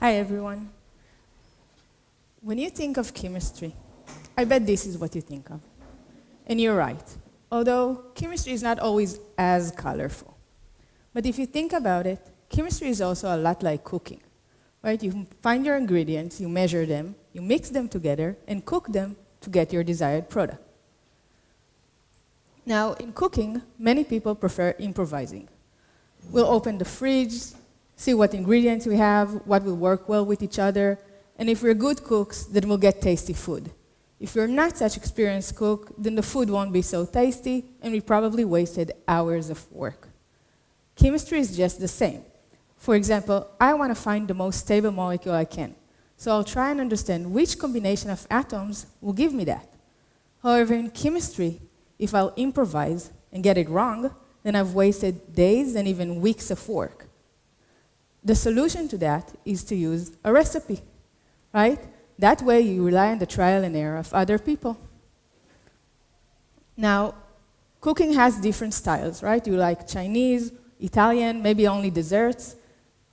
Hi, everyone. When you think of chemistry, I bet this is what you think of. And you're right, although chemistry is not always as colorful. But if you think about it, chemistry is also a lot like cooking, right? You find your ingredients, you measure them, you mix them together, and cook them to get your desired product. Now, in cooking, many people prefer improvising. We'll open the fridge, see what ingredients we have, what will work well with each other, and if we're good cooks, then we'll get tasty food. If you're not such an experienced cook, then the food won't be so tasty, and we probably wasted hours of work. Chemistry is just the same. For example, I want to find the most stable molecule I can, so I'll try and understand which combination of atoms will give me that. However, in chemistry, if I'll improvise and get it wrong, then I've wasted days and even weeks of work. The solution to that is to use a recipe, right? That way you rely on the trial and error of other people. Now, cooking has different styles, right? You like Chinese, Italian, maybe only desserts.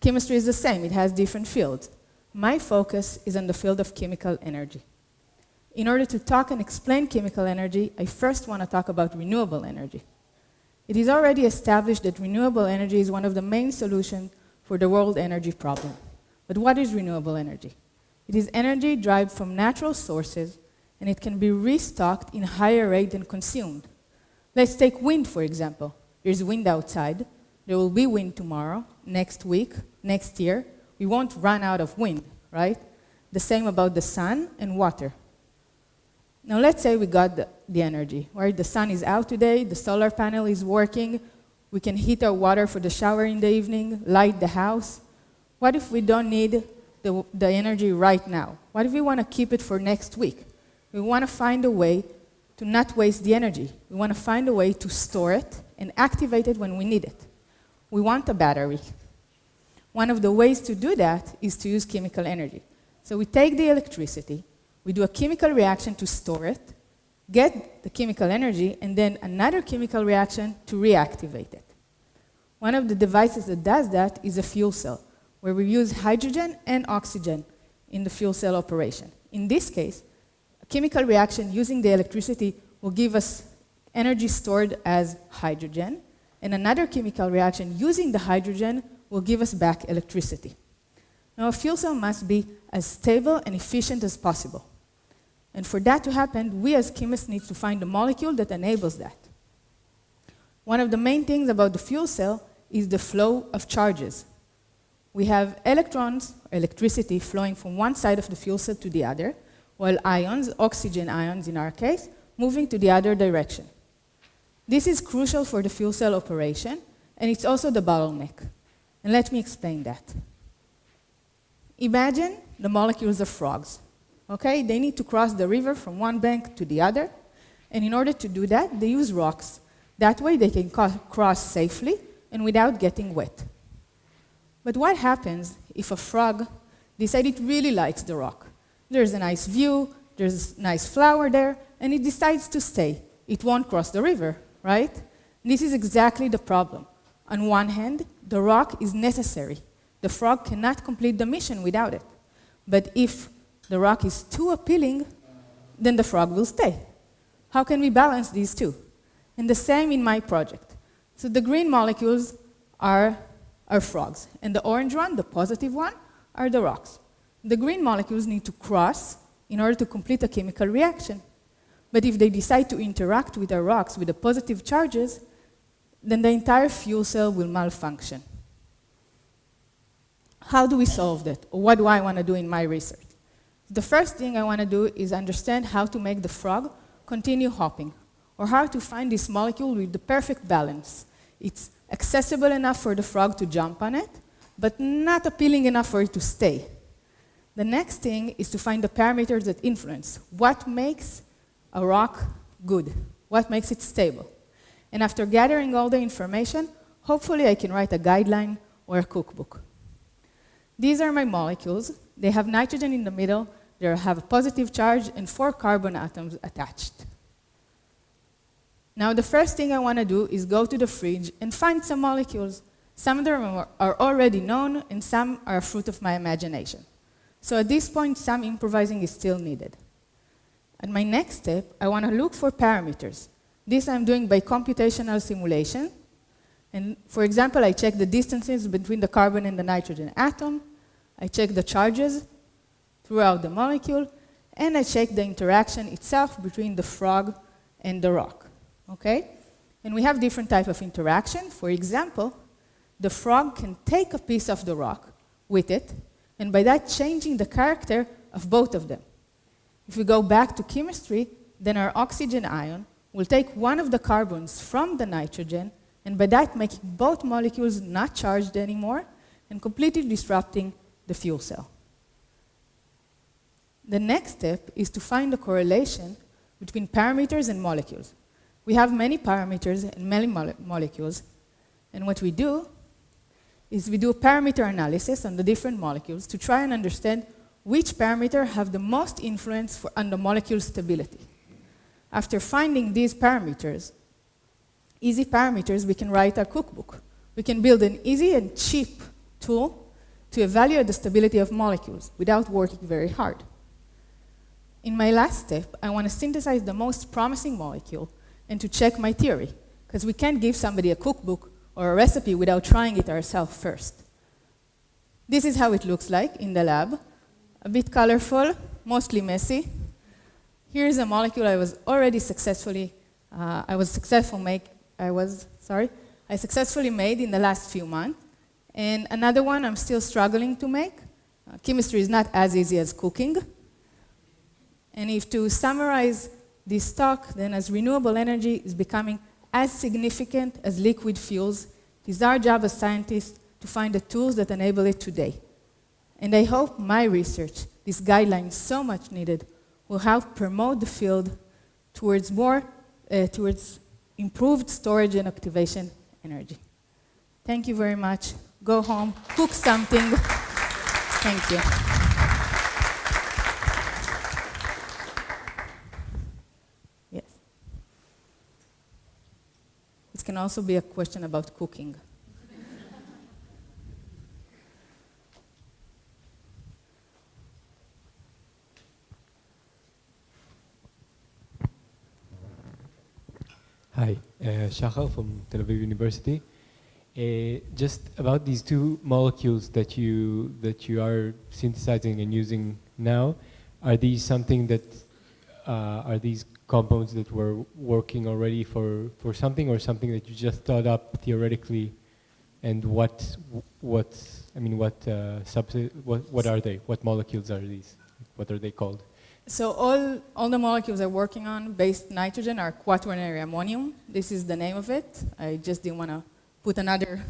Chemistry is the same, it has different fields. My focus is on the field of chemical energy. In order to talk and explain chemical energy, I first want to talk about renewable energy. It is already established that renewable energy is one of the main solutions for the world energy problem. But what is renewable energy? It is energy derived from natural sources, and it can be restocked in a higher rate than consumed. Let's take wind, for example. There's wind outside. There will be wind tomorrow, next week, next year. We won't run out of wind, right? The same about the sun and water. Now let's say we got the energy, right? The sun is out today, the solar panel is working, we can heat our water for the shower in the evening, light the house. What if we don't need the energy right now? What if we want to keep it for next week? We want to find a way to not waste the energy. We want to find a way to store it and activate it when we need it. We want a battery. One of the ways to do that is to use chemical energy. So we take the electricity, we do a chemical reaction to store it, get the chemical energy, and then another chemical reaction to reactivate it. One of the devices that does that is a fuel cell, where we use hydrogen and oxygen in the fuel cell operation. In this case, a chemical reaction using the electricity will give us energy stored as hydrogen, and another chemical reaction using the hydrogen will give us back electricity. Now, a fuel cell must be as stable and efficient as possible. And for that to happen, we as chemists need to find the molecule that enables that. One of the main things about the fuel cell is the flow of charges. We have electrons, or electricity, flowing from one side of the fuel cell to the other, while ions, oxygen ions in our case, moving to the other direction. This is crucial for the fuel cell operation, and it's also the bottleneck. And let me explain that. Imagine the molecules of frogs. Okay? They need to cross the river from one bank to the other, and in order to do that, they use rocks. That way they can cross safely and without getting wet. But what happens if a frog decides it really likes the rock? There's a nice view, there's a nice flower there, and it decides to stay. It won't cross the river, right? This is exactly the problem. On one hand, the rock is necessary. The frog cannot complete the mission without it. But if the rock is too appealing, then the frog will stay. How can we balance these two? And the same in my project. So the green molecules are frogs, and the orange one, the positive one, are the rocks. The green molecules need to cross in order to complete a chemical reaction. But if they decide to interact with the rocks with the positive charges, then the entire fuel cell will malfunction. How do we solve that? Or what do I want to do in my research? The first thing I want to do is understand how to make the frog continue hopping, or how to find this molecule with the perfect balance. It's accessible enough for the frog to jump on it, but not appealing enough for it to stay. The next thing is to find the parameters that influence what makes a rock good, what makes it stable. And after gathering all the information, hopefully I can write a guideline or a cookbook. These are my molecules. They have nitrogen in the middle, they have a positive charge, and 4 carbon atoms attached. Now, the first thing I want to do is go to the fridge and find some molecules. Some of them are already known, and some are a fruit of my imagination. So at this point, some improvising is still needed. At my next step, I want to look for parameters. This I'm doing by computational simulation. And for example, I check the distances between the carbon and the nitrogen atom. I check the charges throughout the molecule. And I check the interaction itself between the frog and the rock. Okay? And we have different types of interaction. For example, the frog can take a piece of the rock with it, and by that changing the character of both of them. If we go back to chemistry, then our oxygen ion will take one of the carbons from the nitrogen, and by that making both molecules not charged anymore and completely disrupting the fuel cell. The next step is to find a correlation between parameters and molecules. We have many parameters and many molecules, and what we do is we do a parameter analysis on the different molecules to try and understand which parameter have the most influence on the molecule stability. After finding these parameters, easy parameters, we can write our cookbook. We can build an easy and cheap tool to evaluate the stability of molecules without working very hard. In my last step, I want to synthesize the most promising molecule and to check my theory, because we can't give somebody a cookbook or a recipe without trying it ourselves first. This is how it looks like in the lab. A bit colorful, mostly messy. Here's a molecule I successfully made in the last few months. And another one I'm still struggling to make. Chemistry is not as easy as cooking. And if to summarize this talk, then as renewable energy is becoming as significant as liquid fuels, it is our job as scientists to find the tools that enable it today. And I hope my research, this guideline so much needed, will help promote the field towards improved storage and activation energy. Thank you very much. Go home, cook something. Thank you. Yes. This can also be a question about cooking. Hi, Shachar from Tel Aviv University. Just about these two molecules that you are synthesizing and using now, are these something that are these compounds that were working already for something, or something that you just thought up theoretically? And what are they? What molecules are these? What are they called? So all the molecules I'm working on based nitrogen are quaternary ammonium. This is the name of it. I just didn't want to put another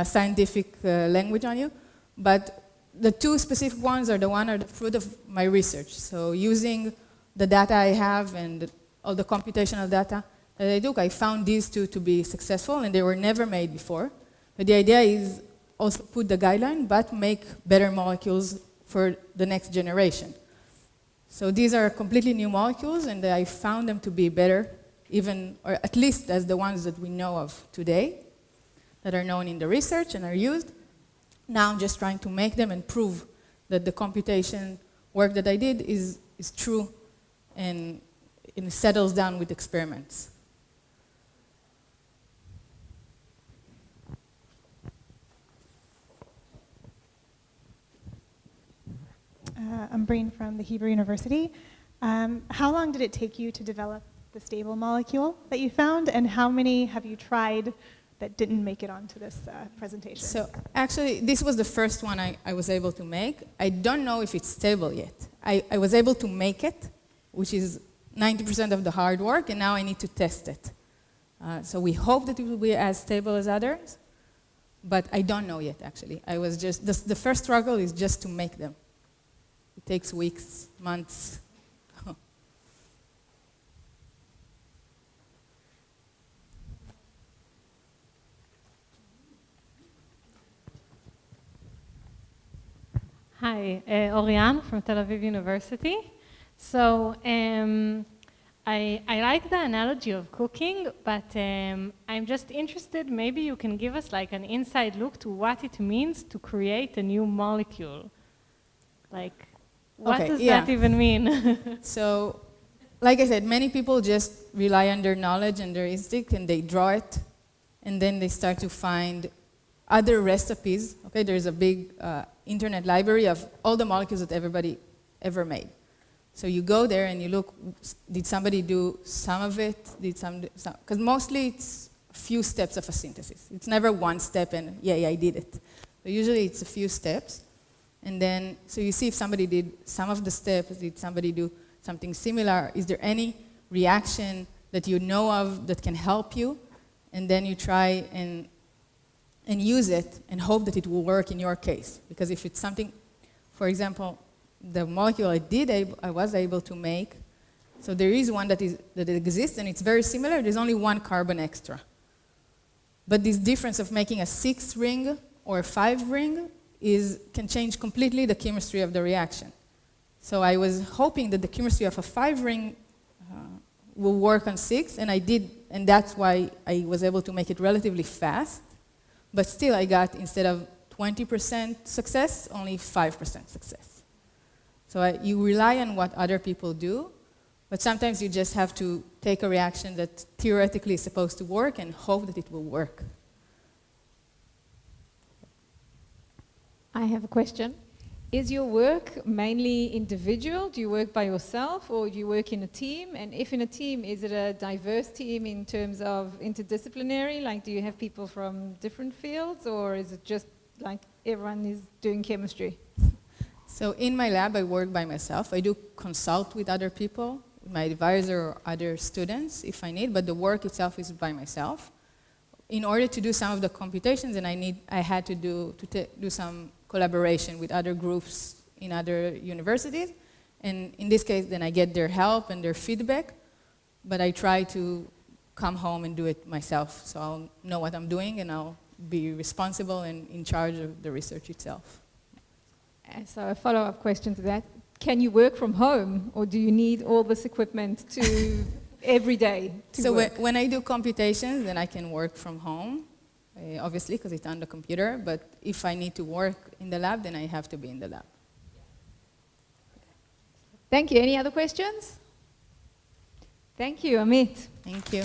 scientific language on you. But the two specific ones are the fruit of my research. So using the data I have and all the computational data that I took, I found these two to be successful, and they were never made before. But the idea is also put the guideline, but make better molecules for the next generation. So these are completely new molecules, and I found them to be better, or at least as the ones that we know of today, that are known in the research and are used. Now I'm just trying to make them and prove that the computation work that I did is true and it settles down with experiments. I'm Breen from the Hebrew University. How long did it take you to develop the stable molecule that you found, and how many have you tried that didn't make it onto this presentation? So actually, this was the first one I was able to make. I don't know if it's stable yet. I was able to make it, which is 90% of the hard work, and now I need to test it. So we hope that it will be as stable as others, but I don't know yet, actually. The first struggle is just to make them. It takes weeks, months. Hi, Oriane from Tel Aviv University. So I like the analogy of cooking, but I'm just interested, maybe you can give us like an inside look to what it means to create a new molecule. Like, what Okay, does yeah. that even mean? So, like I said, many people just rely on their knowledge and their instinct, and they draw it, and then they start to find other recipes. Okay, there's a big internet library of all the molecules that everybody ever made. So you go there and you look, did somebody do some of it? Because mostly it's a few steps of a synthesis. It's never one step and, yeah, I did it. But usually it's a few steps. And then, so you see if somebody did some of the steps, did somebody do something similar? Is there any reaction that you know of that can help you? And then you try and use it and hope that it will work in your case. Because if it's something, for example, the molecule I was able to make, so there is one that exists and it's very similar, there's only one carbon extra. But this difference of making a 6 ring or a 5 ring can change completely the chemistry of the reaction. So I was hoping that the chemistry of a 5 ring will work on 6, and I did, and that's why I was able to make it relatively fast. But still I got, instead of 20% success, only 5% success. So you rely on what other people do, but sometimes you just have to take a reaction that theoretically is supposed to work and hope that it will work. I have a question. Is your work mainly individual? Do you work by yourself or do you work in a team? And if in a team, is it a diverse team in terms of interdisciplinary? Like, do you have people from different fields, or is it just like everyone is doing chemistry? So in my lab, I work by myself. I do consult with other people, my advisor or other students if I need, but the work itself is by myself. In order to do some of the computations, and I had to do some collaboration with other groups in other universities. And in this case, then I get their help and their feedback, but I try to come home and do it myself. So I'll know what I'm doing and I'll be responsible and in charge of the research itself. So a follow-up question to that. Can you work from home, or do you need all this equipment to every day to So work? when I do computations, then I can work from home, obviously, because it's on the computer. But if I need to work in the lab, then I have to be in the lab. Thank you. Any other questions? Thank you, Amit. Thank you.